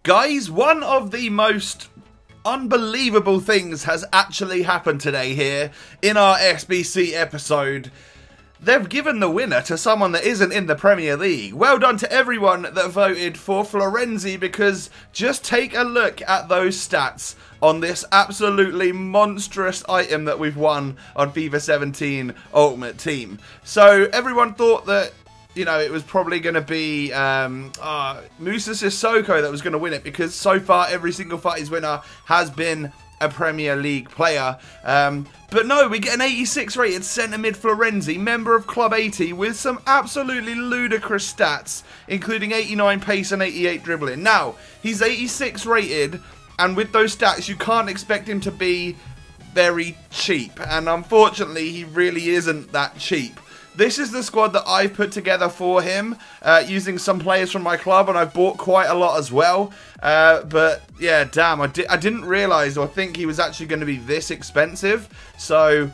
Guys, one of the most unbelievable things has actually happened today here in our SBC episode. They've given the winner to someone that isn't in the Premier League. Well done to everyone that voted for Florenzi, because just take a look at those stats on this absolutely monstrous item that we've won on FIFA 17 Ultimate Team. So everyone thought that, you know, it was probably going to be Musa Sissoko that was going to win it, because so far every single FUTTIES winner has been a Premier League player. But no, we get an 86 rated centre mid Florenzi, member of Club 80, with some absolutely ludicrous stats, including 89 pace and 88 dribbling. Now, he's 86 rated, and with those stats, you can't expect him to be very cheap. And unfortunately, he really isn't that cheap. This is the squad that I've put together for him, using some players from my club, and I've bought quite a lot as well. But yeah, damn, I didn't realise or think he was actually going to be this expensive. So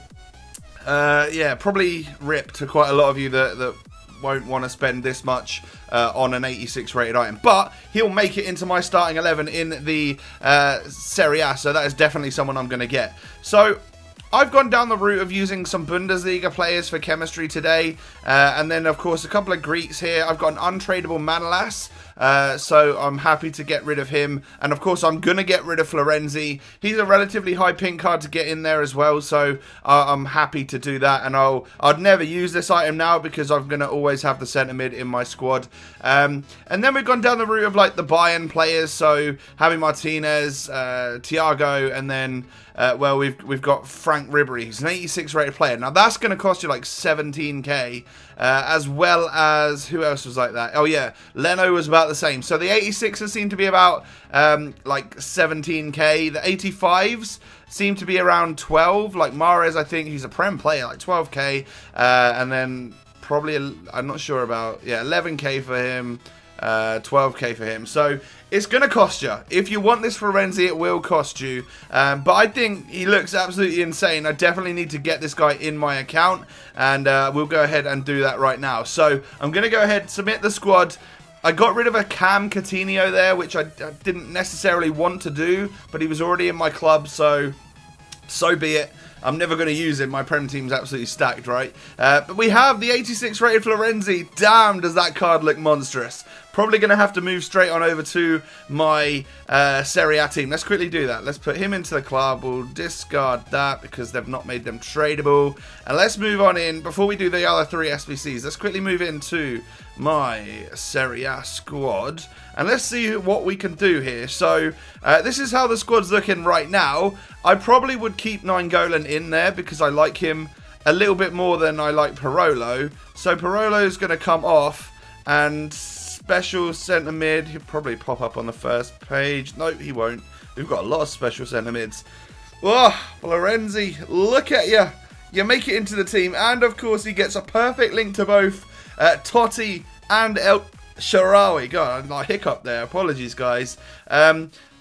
yeah, probably rip to quite a lot of you that won't want to spend this much on an 86 rated item. But he'll make it into my starting 11 in the Serie A, so that is definitely someone I'm going to get. So I've gone down the route of using some Bundesliga players for chemistry today, and then of course a couple of Greeks here. I've got an untradeable Manolas, so I'm happy to get rid of him, and of course I'm going to get rid of Florenzi. He's a relatively high pink card to get in there as well, so I'm happy to do that, and I'd never use this item now because I'm going to always have the centre mid in my squad. And then we've gone down the route of like the Bayern players, so Javi Martinez, Thiago, and then well, we've got Frank Ribery. He's an 86 rated player. Now that's going to cost you like 17k, as well as, who else was like that? Oh yeah, Leno was about the same. So the 86s seem to be about like 17k. The 85s seem to be around 12. Like Mahrez, I think he's a Prem player, like 12k, and then probably I'm not sure about, yeah, 11k for him. 12k for him. So it's going to cost you. If you want this Florenzi, it will cost you. But I think he looks absolutely insane. I definitely need to get this guy in my account, and we'll go ahead and do that right now. So I'm going to go ahead, submit the squad. I got rid of a Cam Coutinho there, which I didn't necessarily want to do, but he was already in my club, so be it. I'm never going to use him. My Prem team's absolutely stacked, right? But we have the 86 rated Florenzi. Damn, does that card look monstrous. Probably going to have to move straight on over to my Serie A team. Let's quickly do that. Let's put him into the club. We'll discard that because they've not made them tradable. And let's move on in. Before we do the other three SBCs, let's quickly move into my Serie A squad. And let's see what we can do here. So this is how the squad's looking right now. I probably would keep Nainggolan in there because I like him a little bit more than I like Parolo. So Parolo's going to come off, and special centre mid, he'll probably pop up on the first page. No, he won't. We've got a lot of special centre mids. Oh, Florenzi, look at you. You make it into the team. And of course, he gets a perfect link to both Totti and El Shaarawy. God, I hiccup there. Apologies, guys.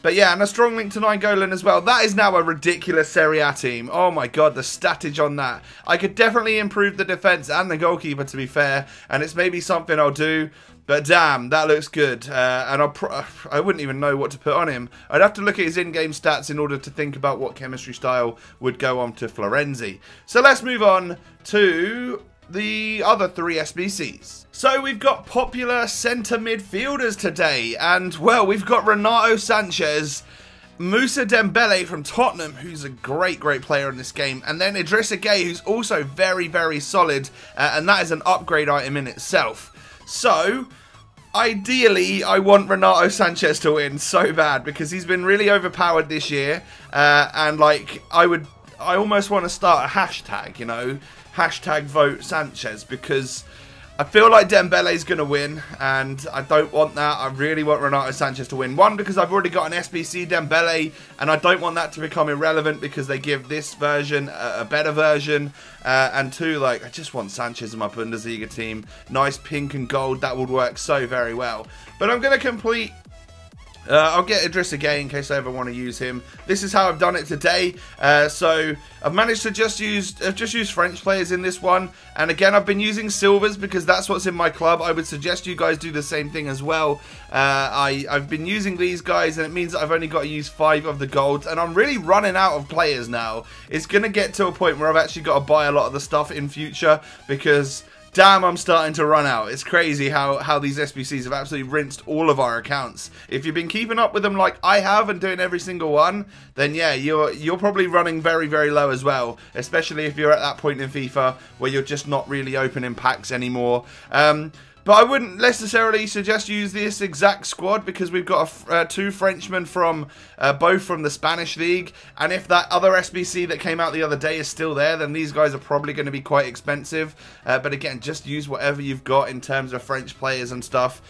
But yeah, and a strong link to Nainggolan as well. That is now a ridiculous Serie A team. Oh my god, the statage on that. I could definitely improve the defence and the goalkeeper, to be fair. And it's maybe something I'll do. But damn, that looks good. And I wouldn't even know what to put on him. I'd have to look at his in-game stats in order to think about what chemistry style would go on to Florenzi. So let's move on to the other three SBCs. So we've got popular centre midfielders today, and well, we've got Renato Sanchez, Moussa Dembele from Tottenham, who's a great player in this game, and then Idrissa Gueye, who's also very solid, and that is an upgrade item in itself. So ideally, I want Renato Sanchez to win so bad because he's been really overpowered this year, and like I almost want to start a hashtag, you know, hashtag vote Sanchez, because I feel like Dembele's going to win, and I don't want that. I really want Renato Sanchez to win. One, because I've already got an SBC Dembele, and I don't want that to become irrelevant because they give this version a better version. And two, like, I just want Sanchez in my Bundesliga team. Nice pink and gold, that would work so very well. But I'm going to complete I'll get Idrissa Gueye in case I ever want to use him. This is how I've done it today. So I've managed to just use French players in this one. And again, I've been using silvers because that's what's in my club. I would suggest you guys do the same thing as well. I've been using these guys, and it means that I've only got to use 5 of the golds. And I'm really running out of players now. It's going to get to a point where I've actually got to buy a lot of the stuff in future because... damn, I'm starting to run out. It's crazy how these SBCs have absolutely rinsed all of our accounts. If you've been keeping up with them like I have and doing every single one, then yeah, you're probably running very, very low as well. Especially if you're at that point in FIFA where you're just not really opening packs anymore. But I wouldn't necessarily suggest use this exact squad because we've got 2 Frenchmen from both from the Spanish League, and if that other SBC that came out the other day is still there, then these guys are probably going to be quite expensive. But again, just use whatever you've got in terms of French players and stuff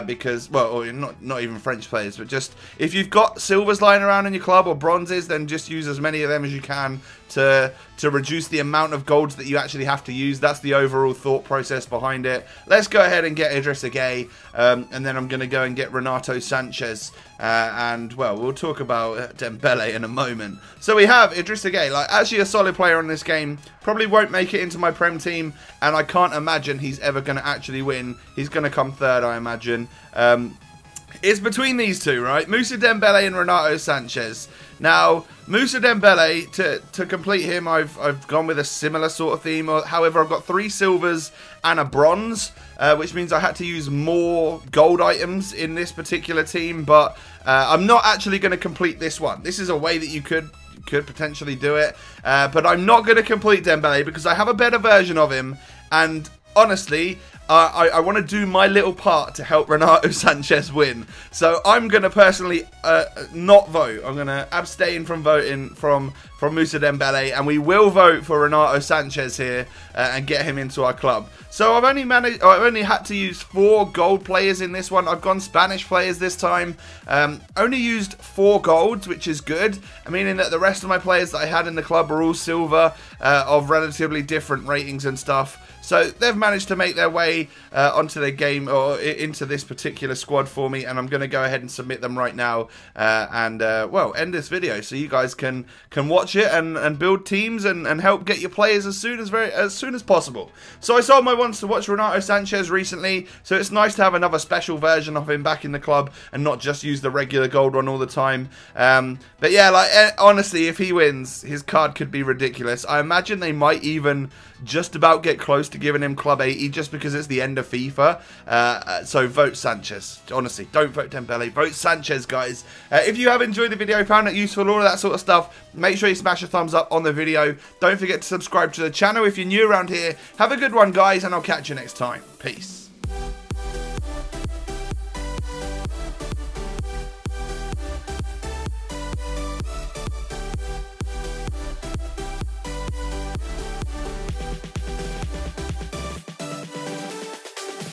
because, well, or not even French players, but just if you've got silvers lying around in your club or bronzes, then just use as many of them as you can to reduce the amount of golds that you actually have to use. That's the overall thought process behind it. Let's go ahead and get Idrissa Gueye, and then I'm going to go and get Renato Sanchez, and, well, we'll talk about Dembele in a moment. So we have Idrissa Gueye, like, actually a solid player in this game. Probably won't make it into my Prem team, and I can't imagine he's ever going to actually win. He's going to come third, I imagine. It's between these two, right? Moussa Dembele and Renato Sanchez. Now, Moussa Dembele, to complete him, I've gone with a similar sort of theme. However, I've got 3 silvers and a bronze, which means I had to use more gold items in this particular team. But I'm not actually going to complete this one. This is a way that you could potentially do it. But I'm not going to complete Dembele because I have a better version of him. And honestly... I want to do my little part to help Renato Sanchez win. So I'm going to personally not vote. I'm going to abstain from voting from Moussa Dembele, and we will vote for Renato Sanchez here and get him into our club. So I've only had to use 4 gold players in this one. I've gone Spanish players this time. Only used 4 golds, which is good. Meaning that the rest of my players that I had in the club were all silver of relatively different ratings and stuff. So they've managed to make their way onto the game or into this particular squad for me, and I'm going to go ahead and submit them right now and well, end this video so you guys can watch it and build teams and help get your players as soon as possible. So I sold my ones to watch Renato Sanchez recently, so it's nice to have another special version of him back in the club and not just use the regular gold one all the time. But yeah, like honestly, if he wins, his card could be ridiculous. I imagine they might even just about get close to giving him Club 80 just because it's the end of FIFA. So vote Sanchez. Honestly, don't vote Dembele. Vote Sanchez, guys. If you have enjoyed the video, found it useful, all of that sort of stuff, make sure you smash a thumbs up on the video. Don't forget to subscribe to the channel if you're new around here. Have a good one, guys, and I'll catch you next time. Peace.